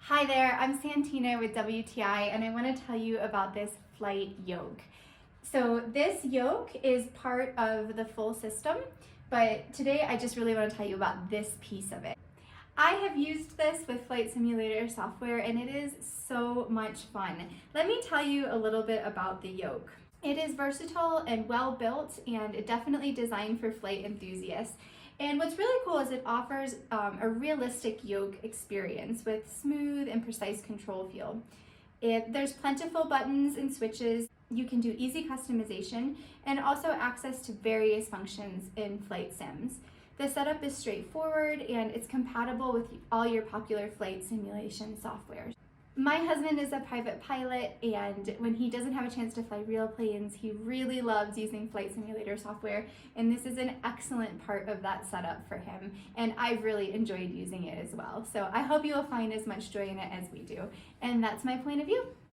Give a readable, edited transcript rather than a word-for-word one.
Hi there, I'm Santina with WTI and I want to tell you about this flight yoke. So this yoke is part of the full system, but today I just really want to tell you about this piece of it. I have used this with flight simulator software and it is so much fun. Let me tell you a little bit about the yoke. It is versatile and well built and definitely designed for flight enthusiasts. And what's really cool is it offers a realistic yoke experience with smooth and precise control feel. There's plentiful buttons and switches. You can do easy customization and also access to various functions in flight sims. The setup is straightforward and it's compatible with all your popular flight simulation software. My husband is a private pilot, and when he doesn't have a chance to fly real planes, he really loves using flight simulator software, and this is an excellent part of that setup for him, and I've really enjoyed using it as well. So I hope you will find as much joy in it as we do, and that's my point of view.